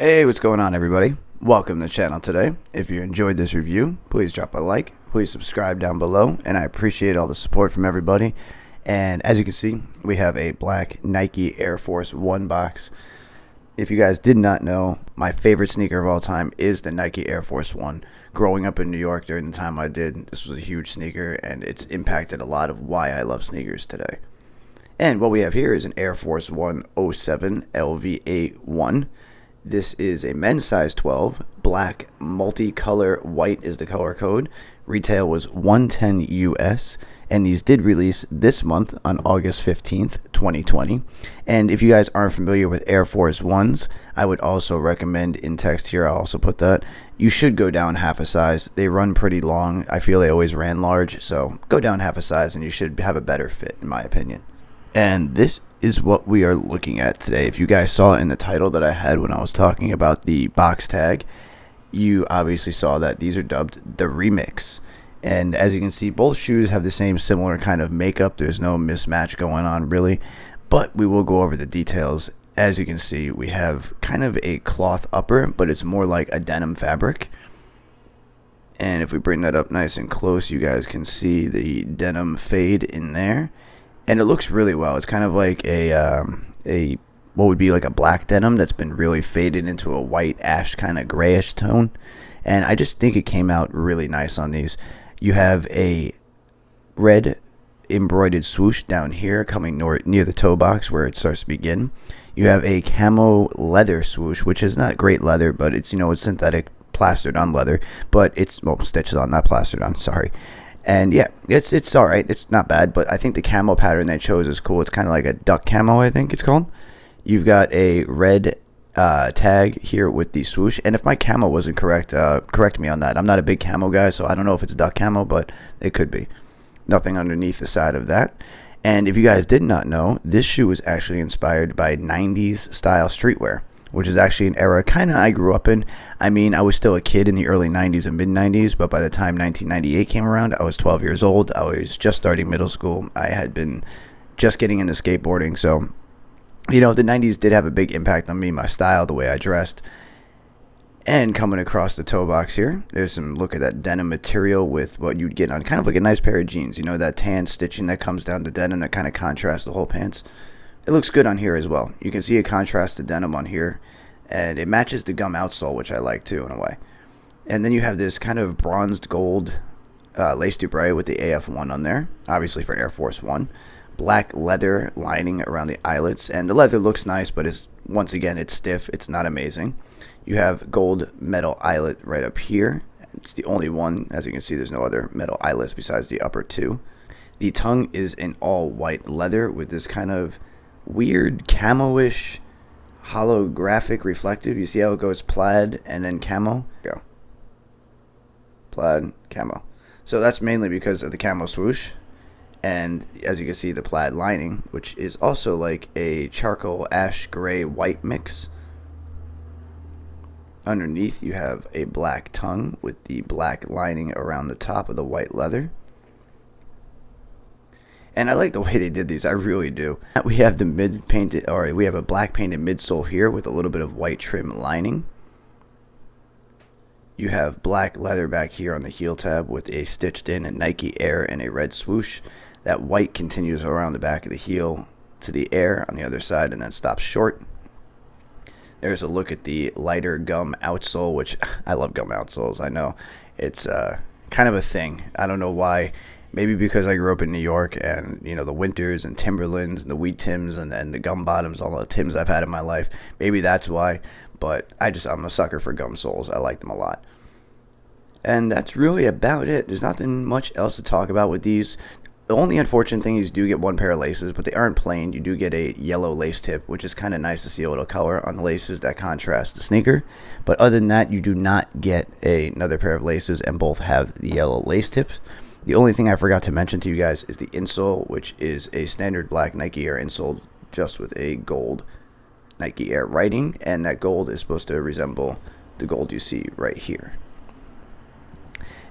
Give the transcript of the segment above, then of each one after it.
Hey, what's going on, everybody? Welcome to the channel today. If you enjoyed this review, please drop a like, please subscribe down below, and I appreciate all the support from everybody. And as you can see, we have a black Nike Air Force One box. If you guys did not know, my favorite sneaker of all time is the Nike Air Force One. Growing up in New York during the time I did, this was a huge sneaker, and it's impacted a lot of why I love sneakers today. And what we have here is an Air Force One 07 LVA1. This is a men's size 12, black, multicolor, white is the color code. Retail was $110 US, and these did release this month on August 15th, 2020. And if you guys aren't familiar with Air Force Ones, I would also recommend, in text here, I'll also put that, you should go down half a size. They run pretty long. I feel they always ran large, so go down half a size and you should have a better fit, in my opinion. And this is what we are looking at today. If you guys saw in the title that I had when I was talking about the box tag, you obviously saw that these are dubbed the Remix. And as you can see, both shoes have the same similar kind of makeup. There's no mismatch going on really, but we will go over the details. As you can see, we have kind of a cloth upper, but it's more like a denim fabric. And if we bring that up nice and close, you guys can see the denim fade in there. And it looks really well. It's kind of like a what would be like a black denim that's been really faded into a white ash kind of grayish tone. And I just think it came out really nice on these. You have a red embroidered swoosh down here coming near the toe box where it starts to begin. You have a camo leather swoosh, which is not great leather, but it's, it's synthetic plastered on leather, but it's, well, stitched on, not plastered on, sorry. And yeah, it's all right. It's not bad, but I think the camo pattern they chose is cool. It's kind of like a duck camo, I think it's called. You've got a red tag here with the swoosh. And if my camo wasn't correct, correct me on that. I'm not a big camo guy, so I don't know if it's duck camo, but it could be. Nothing underneath the side of that. And if you guys did not know, this shoe was actually inspired by 90s style streetwear, which is actually an era kind of I grew up in. I mean, I was still a kid in the early 90s and mid-90s, but by the time 1998 came around, I was 12 years old. I was just starting middle school. I had been just getting into skateboarding. So, the 90s did have a big impact on me, my style, the way I dressed. And coming across the toe box here, there's some look at that denim material with what you'd get on kind of like a nice pair of jeans. That tan stitching that comes down to denim that kind of contrasts the whole pants. It looks good on here as well. You can see a contrast to denim on here, and it matches the gum outsole, which I like too in a way. And then you have this kind of bronzed gold lace dubray with the AF1 on there, obviously for Air Force One. Black leather lining around the eyelets, and the leather looks nice, but once again it's stiff. It's not amazing. You have gold metal eyelet right up here. It's the only one. As you can see, there's no other metal eyelets besides the upper two. The tongue is in all white leather with this kind of weird camo-ish holographic reflective. You see how it goes plaid and then camo? Go. Plaid, camo. So that's mainly because of the camo swoosh. And as you can see, the plaid lining, which is also like a charcoal ash gray white mix. Underneath you have a black tongue with the black lining around the top of the white leather. And I like the way they did these. I really do. We have the we have a black painted midsole here with a little bit of white trim lining. You have black leather back here on the heel tab with a stitched in a Nike Air and a red swoosh. That white continues around the back of the heel to the Air on the other side and then stops short. There's a look at the lighter gum outsole, which I love gum outsoles. I know it's kind of a thing. I don't know why. Maybe because I grew up in New York and, the Winters and Timberlands and the Wheat Tims and the gum bottoms, all the Tims I've had in my life. Maybe that's why, but I'm a sucker for gum soles. I like them a lot. And that's really about it. There's nothing much else to talk about with these. The only unfortunate thing is you do get one pair of laces, but they aren't plain. You do get a yellow lace tip, which is kind of nice to see a little color on the laces that contrast the sneaker. But other than that, you do not get another pair of laces, and both have the yellow lace tips. The only thing I forgot to mention to you guys is the insole, which is a standard black Nike Air insole just with a gold Nike Air writing, and that gold is supposed to resemble the gold you see right here.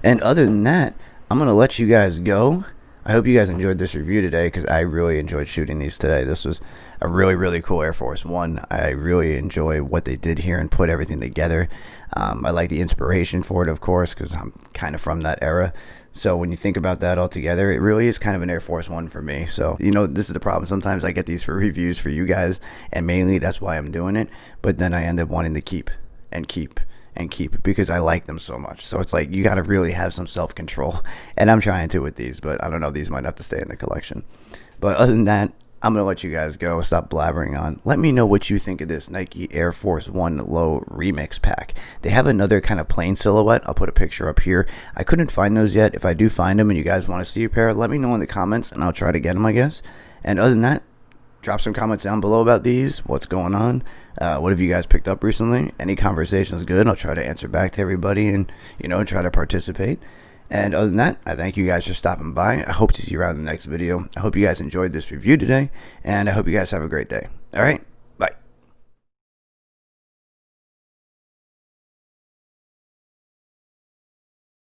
And other than that, I'm going to let you guys go. I hope you guys enjoyed this review today, because I really enjoyed shooting these today. This was a really, really cool Air Force One. I really enjoy what they did here and put everything together. I like the inspiration for it, of course, because I'm kind of from that era. So when you think about that all together, it really is kind of an Air Force One for me. So, this is the problem. Sometimes I get these for reviews for you guys, and mainly that's why I'm doing it. But then I end up wanting to keep and keep and keep, because I like them so much. So it's like, you got to really have some self-control, and I'm trying to with these, but I don't know, these might have to stay in the collection. But other than that, I'm gonna let you guys go. Stop blabbering on. Let me know what you think of this Nike Air Force One Low remix pack. They have another kind of plain silhouette. I'll put a picture up here. I couldn't find those yet. If I do find them and you guys want to see a pair, let me know in the comments and I'll try to get them, I guess. And other than that, drop some comments down below about these. What's going on? What have you guys picked up recently? Any conversation is good. I'll try to answer back to everybody and, try to participate. And other than that, I thank you guys for stopping by. I hope to see you around in the next video. I hope you guys enjoyed this review today, and I hope you guys have a great day. All right?